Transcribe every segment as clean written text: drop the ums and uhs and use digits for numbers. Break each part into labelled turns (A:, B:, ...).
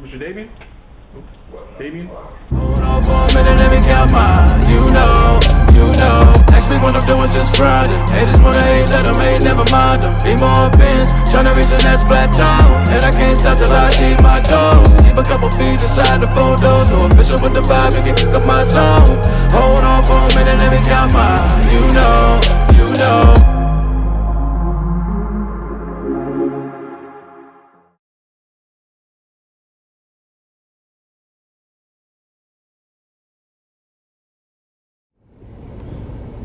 A: What's your Damien? Damien?
B: Hold on for a minute, let me count mine. You know. Ask me what I'm doing, just grinding. Haters wanna hate, let them hate, never mind them. Be more bins, tryna reach the next plateau. And I can't stop till I achieve my goals. Keep a couple feet inside the photos, so official with the vibe, you can kick up my zone. Hold on for a minute, let me count mine. You know.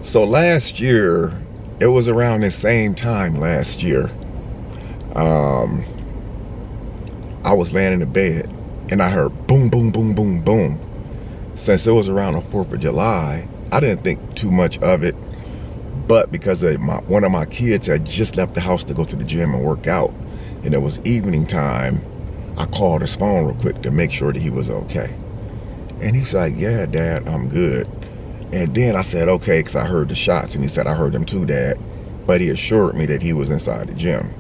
C: So last year, it was around the same time last year, I was laying in the bed and I heard boom, boom, boom, boom, boom. Since it was around the 4th of July, I didn't think too much of it, but because one of my kids had just left the house to go to the gym and work out, and it was evening time, I called his phone real quick to make sure that he was okay. And he's like, yeah, Dad, I'm good. And then I said, okay, because I heard the shots. And he said, I heard them too, Dad. But he assured me that he was inside the gym.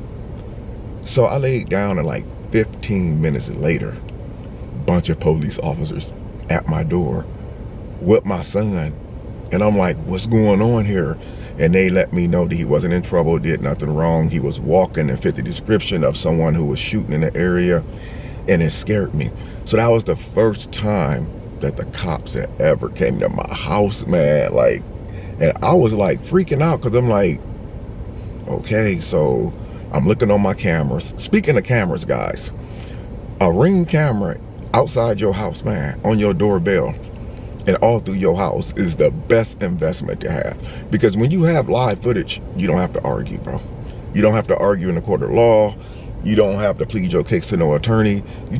C: So I laid down, and like 15 minutes later, a bunch of police officers at my door with my son. And I'm like, what's going on here? And they let me know that he wasn't in trouble, did nothing wrong. He was walking and fit the description of someone who was shooting in the area. And it scared me. So that was the first time that the cops had ever came to my house, man. Like, and I was like freaking out, because I'm like, okay, so I'm looking on my cameras. Speaking of cameras, guys, a Ring camera outside your house, man, on your doorbell and all through your house is the best investment to have. Because when you have live footage, you don't have to argue, bro. You don't have to argue in the court of law. You don't have to plead your case to no attorney. You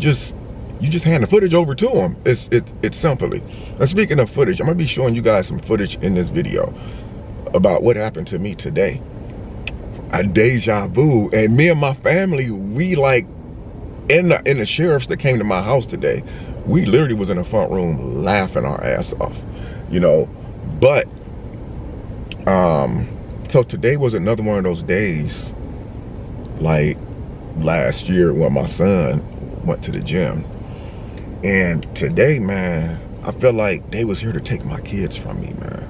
C: just hand the footage over to them. It's simply. And speaking of footage, I'm gonna be showing you guys some footage in this video about what happened to me today. A deja vu. And me and my family, we like in the sheriffs that came to my house today, we literally was in the front room laughing our ass off, you know. But so today was another one of those days like last year when my son went to the gym. And today, man, I feel like they was here to take my kids from me, man.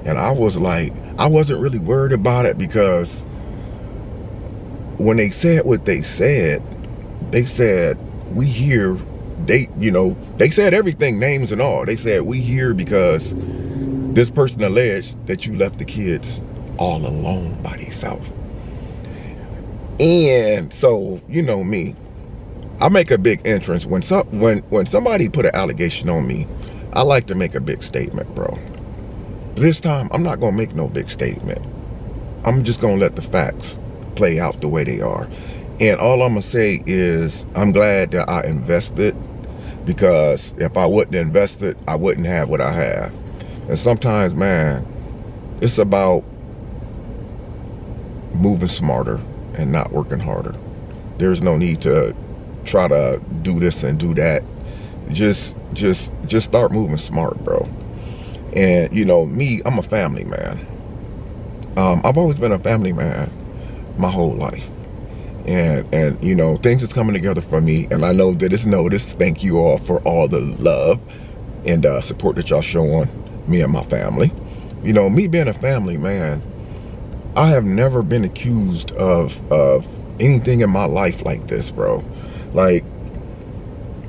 C: And I was like, I wasn't really worried about it, because when they said what they said, we here, they said everything, names and all. They said, we here because this person alleged that you left the kids all alone by themselves. And so, you know me, I make a big entrance. When somebody put an allegation on me, I like to make a big statement, bro. This time, I'm not gonna make no big statement. I'm just gonna let the facts play out the way they are. And all I'm gonna say is, I'm glad that I invested, because if I wouldn't invest it, I wouldn't have what I have. And sometimes, man, it's about moving smarter and not working harder. There's no need to try to do this and do that. Just start moving smart, bro. And you know me, I'm a family man. I've always been a family man my whole life, and you know, things is coming together for me, and I know that it's noticed. Thank you all for all the love and support that y'all showing me and my family. You know, me being a family man, I have never been accused of anything in my life like this, bro. Like,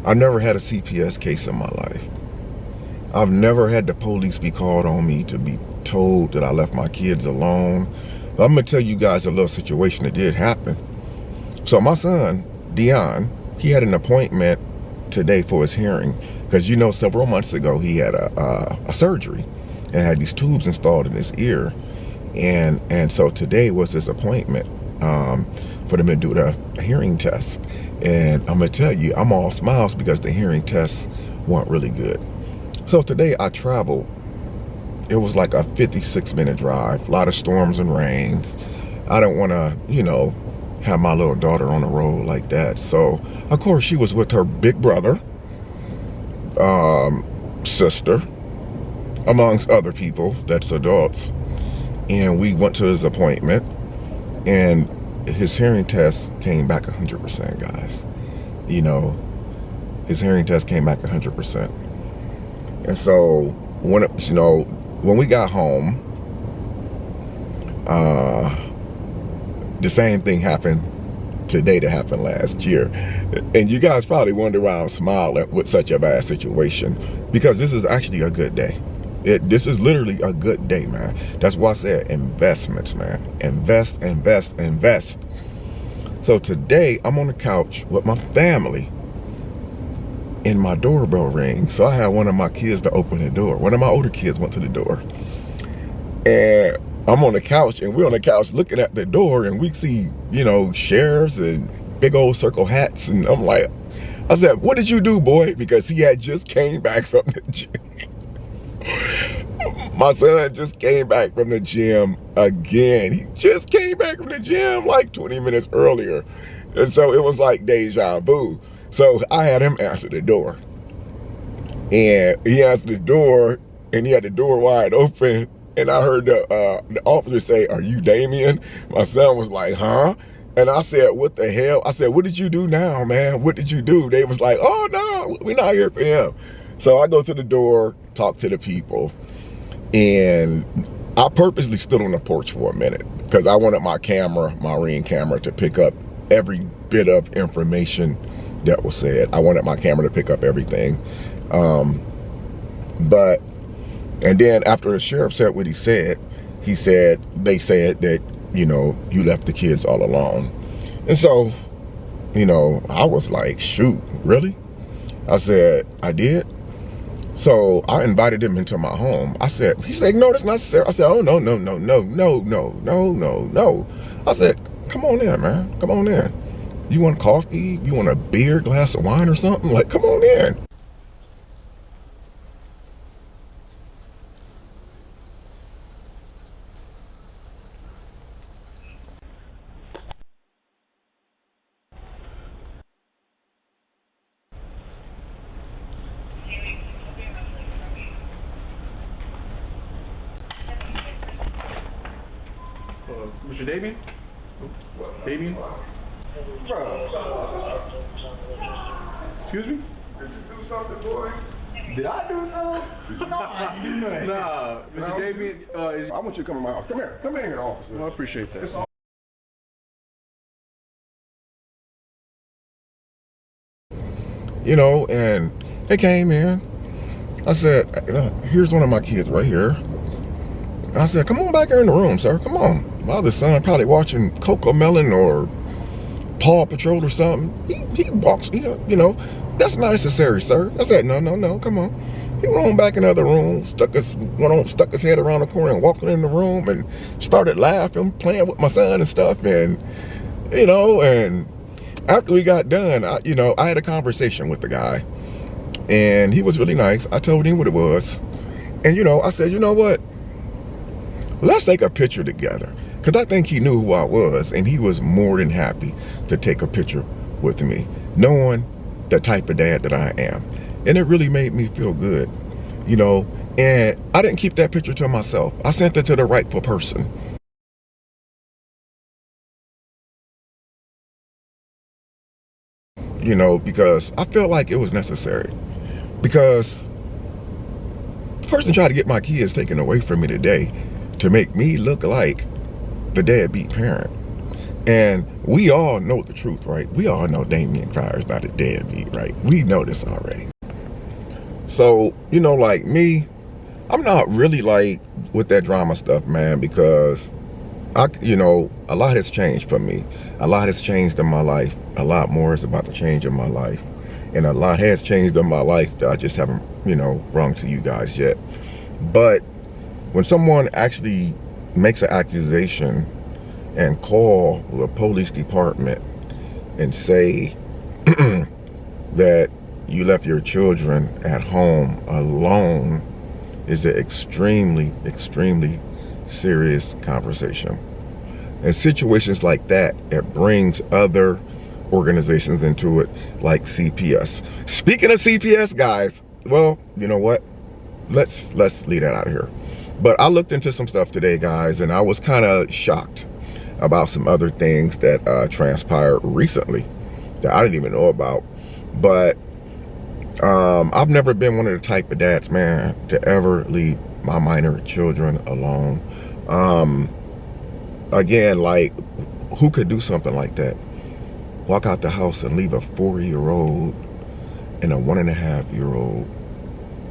C: I've never had a CPS case in my life. I've never had the police be called on me to be told that I left my kids alone. But I'm gonna tell you guys a little situation that did happen. So my son, Dion, he had an appointment today for his hearing, because you know, several months ago he had a surgery and had these tubes installed in his ear. And so today was his appointment for them to do the hearing test. And I'm gonna tell you, I'm all smiles because the hearing tests weren't really good. So today I traveled. It was like a 56-minute drive, a lot of storms and rains. I don't wanna, you know, have my little daughter on the road like that. So of course she was with her big brother, sister, amongst other people that's adults. And we went to his appointment, and his hearing test came back 100%, guys. You know, his hearing test came back 100%. And so when when we got home, the same thing happened today that happened last year. And you guys probably wonder why I'm smiling with such a bad situation, because this is actually a good day. This is literally a good day, man. That's why I said investments, man. Invest, invest, invest. So today I'm on the couch with my family and my doorbell rings. So I had one of my kids to open the door. One of my older kids went to the door. And I'm on the couch, and we're on the couch looking at the door, and we see, you know, sheriffs and big old circle hats. And I'm like, I said, what did you do, boy? Because he had just came back from the gym. My son just came back from the gym again. He just came back from the gym like 20 minutes earlier. And so it was like deja vu. So I had him answer the door. And he answered the door, and he had the door wide open. And I heard the officer say, "Are you Damien?" My son was like, "Huh?" And I said, "What the hell?" I said, "What did you do now, man? What did you do?" They was like, "Oh, no, we're not here for him." So I go to the door, talk to the people. And I purposely stood on the porch for a minute because I wanted my camera, my Ring camera, to pick up every bit of information that was said. I wanted my camera to pick up everything. And then after the sheriff said what he said, they said that, you know, you left the kids all alone. And so, you know, I was like, shoot, really? I said, I did? So I invited him into my home. He said, no, that's not necessary. I said, oh, no. I said, come on in, man. Come on in. You want coffee? You want a beer, glass of wine or something? Like, come on in.
A: Mr. Damien? Damien? Excuse me?
C: Did you do something, boy?
A: Did I do something? Nah, Mr. Damien,
C: I want you to come in my house. Come here. Come in here, officer.
A: well, I appreciate that.
C: You know, and they came in. I said, here's one of my kids right here. I said, come on back here in the room, sir. Come on. My other son probably watching Coco Melon or Paw Patrol or something. He walks, you know, that's not necessary, sir. I said, no, come on. He went on back in the other room, stuck his head around the corner and walked in the room and started laughing, playing with my son and stuff. And, you know, and after we got done, I had a conversation with the guy, and he was really nice. I told him what it was. And, you know, I said, you know what? Let's take a picture together. Because I think he knew who I was, and he was more than happy to take a picture with me, knowing the type of dad that I am. And it really made me feel good, you know. And I didn't keep that picture to myself. I sent it to the rightful person. You know, because I felt like it was necessary. Because the person tried to get my kids taken away from me today to make me look like the deadbeat parent. And we all know the truth, right? We all know Damien Cryer is not a deadbeat, right? We know this already. So, you know, like me, I'm not really like with that drama stuff, man, because you know, a lot has changed for me. A lot has changed in my life. A lot more is about to change in my life. And a lot has changed in my life that I just haven't, you know, brung to you guys yet. But when someone actually makes an accusation and call the police department and say that you left your children at home alone is an extremely, extremely serious conversation. And situations like that, it brings other organizations into it, like CPS. Speaking of CPS, guys, well, you know what? Let's leave that out of here. But I looked into some stuff today, guys, and I was kind of shocked about some other things that transpired recently that I didn't even know about. But I've never been one of the type of dads, man, to ever leave my minor children alone. Again, like, who could do something like that? Walk out the house and leave a 4-year-old and a 1.5-year-old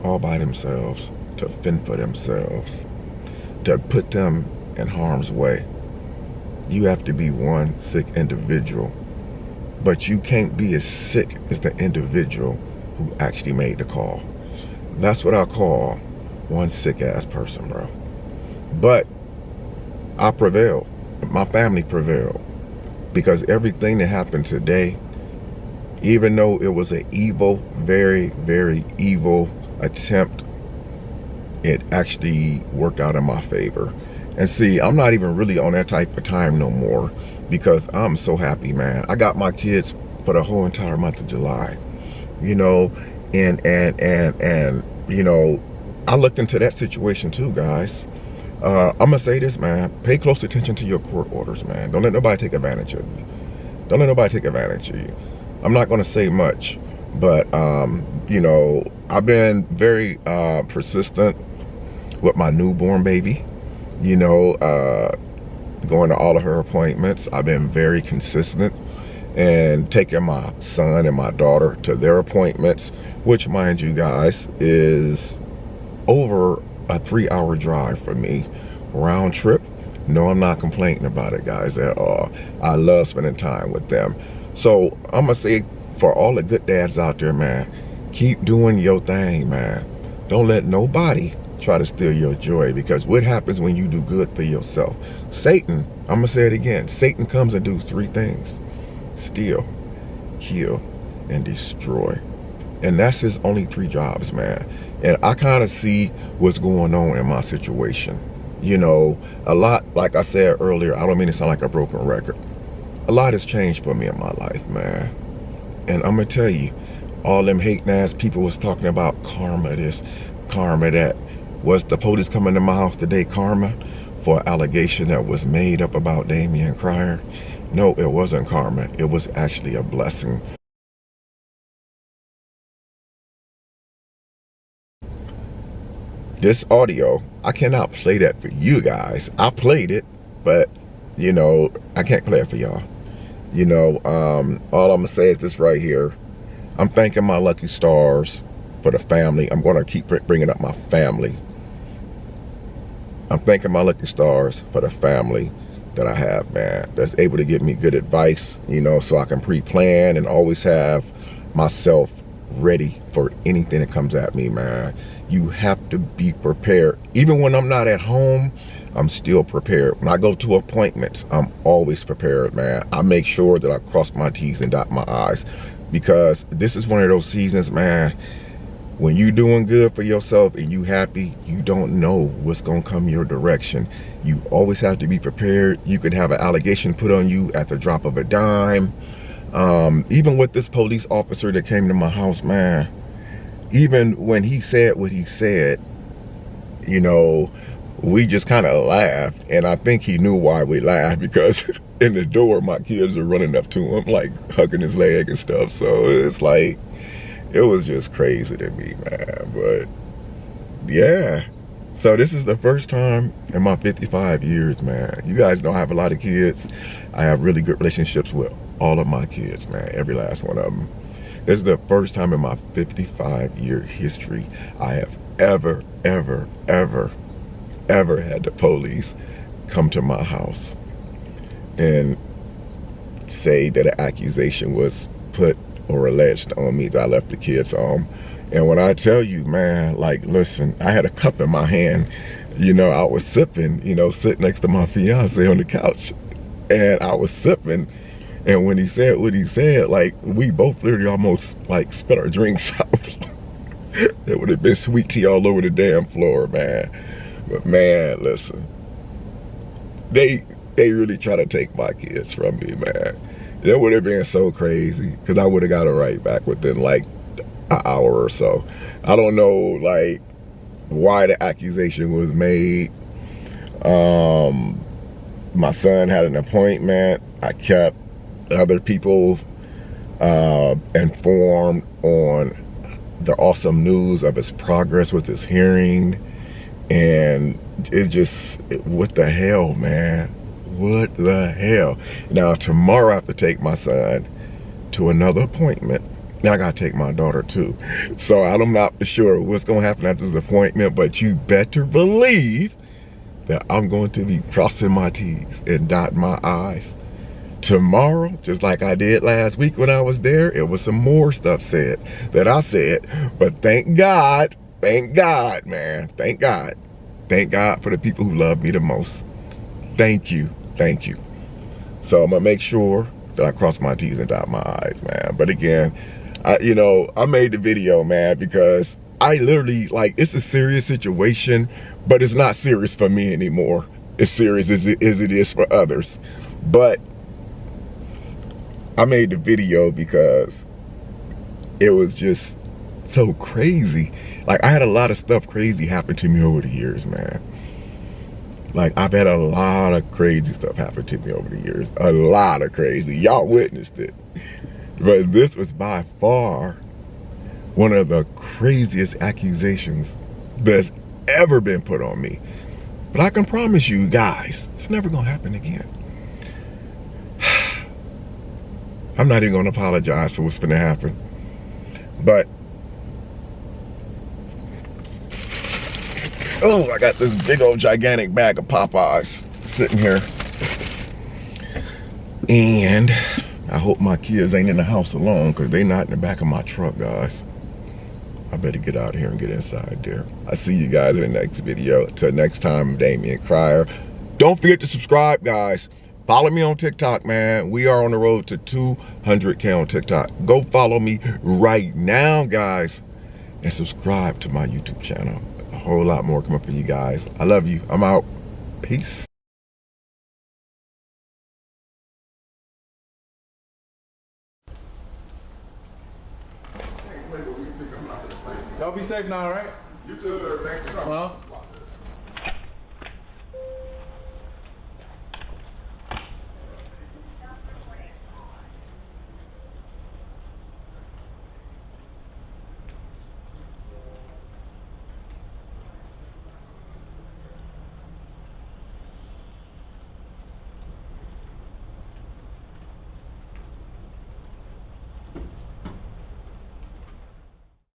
C: all by themselves to fend for themselves, to put them in harm's way. You have to be one sick individual, but you can't be as sick as the individual who actually made the call. That's what I call one sick ass person, bro. But I prevailed. My family prevailed, because everything that happened today, even though it was an evil, very, very evil attempt, it actually worked out in my favor. And see, I'm not even really on that type of time no more, because I'm so happy, man. I got my kids for the whole entire month of July, you know, and you know, I looked into that situation too, guys. I'm gonna say this, man. Pay close attention to your court orders, man. Don't let nobody take advantage of you. Don't let nobody take advantage of you. I'm not gonna say much, but you know, I've been very persistent with my newborn baby. You know, going to all of her appointments. I've been very consistent and taking my son and my daughter to their appointments, which, mind you guys, is over a 3-hour drive for me, round trip. No, I'm not complaining about it, guys, at all. I love spending time with them. So I'm gonna say, for all the good dads out there, man, keep doing your thing, man. Don't let nobody try to steal your joy, because what happens when you do good for yourself? Satan, I'm gonna say it again, Satan comes and do 3 things: steal, kill, and destroy. And that's his only 3 jobs, man. And I kind of see what's going on in my situation. You know, a lot, like I said earlier, I don't mean to sound like a broken record, a lot has changed for me in my life, man. And I'm gonna tell you, all them hating ass people was talking about karma this, karma that. Was the police coming to my house today karma for an allegation that was made up about Damian Cryer? No, it wasn't karma. It was actually a blessing. This audio, I cannot play that for you guys. I played it, but, you know, I can't play it for y'all. You know, all I'm gonna say is this right here. I'm thanking my lucky stars for the family. I'm gonna keep bringing up my family. I'm thanking my lucky stars for the family that I have, man, that's able to give me good advice, you know, so I can pre-plan and always have myself ready for anything that comes at me, man. You have to be prepared. Even when I'm not at home, I'm still prepared. When I go to appointments, I'm always prepared, man. I make sure that I cross my T's and dot my I's, because this is one of those seasons, man, when you doing good for yourself and you happy, you don't know what's gonna come your direction. You always have to be prepared. You could have an allegation put on you at the drop of a dime. Even with this police officer that came to my house, man, even when he said what he said, you know, we just kind of laughed. And I think he knew why we laughed, because in the door, my kids are running up to him, like hugging his leg and stuff. So it's like, it was just crazy to me, man. But yeah, so this is the first time in my 55 years, man. You guys know I have a lot of kids. I have really good relationships with all of my kids, man, every last one of them. This is the first time in my 55-year history I have ever had the police come to my house and say that an accusation was put or alleged on me that I left the kids home. And when I tell you, man, like, listen, I had a cup in my hand, you know, I was sipping, you know, sitting next to my fiance on the couch, and I was sipping. And when he said what he said, like, we both literally almost like spit our drinks out. It would have been sweet tea all over the damn floor, man. But man, listen, they really try to take my kids from me, man. That would have been so crazy, because I would have got it right back within like an hour or so. I don't know, like, why the accusation was made. My son had an appointment. I kept other people informed on the awesome news of his progress with his hearing. And what the hell, man? What the hell? Now, tomorrow I have to take my son to another appointment. Now I gotta take my daughter too. So I'm not sure what's gonna happen after this appointment, but you better believe that I'm going to be crossing my T's and dotting my I's. Tomorrow, just like I did last week when I was there, it was some more stuff said that I said, but thank God, man, thank God for the people who love me the most. Thank you. So I'm gonna make sure that I cross my T's and dot my I's, man. But again, I made the video, man, because I literally, like, it's a serious situation, but it's not serious for me anymore. It's serious as it is for others. But I made the video because it was just so crazy. Like, I had a lot of stuff crazy happen to me over the years, man. Like, I've had a lot of crazy stuff happen to me over the years. A lot of crazy. Y'all witnessed it. But this was by far one of the craziest accusations that's ever been put on me. But I can promise you guys, it's never gonna happen again. I'm not even gonna apologize for what's gonna happen. But, oh, I got this big old gigantic bag of Popeyes sitting here. And I hope my kids ain't in the house alone, because they not in the back of my truck, guys. I better get out of here and get inside there. I'll see you guys in the next video. Till next time, Damian Cryer. Don't forget to subscribe, guys. Follow me on TikTok, man. We are on the road to 200K on TikTok. Go follow me right now, guys. And subscribe to my YouTube channel. A whole lot more coming for you guys. I love you. I'm out. Peace.
A: Y'all be safe now, all right?
C: You too, sir. Thanks for coming.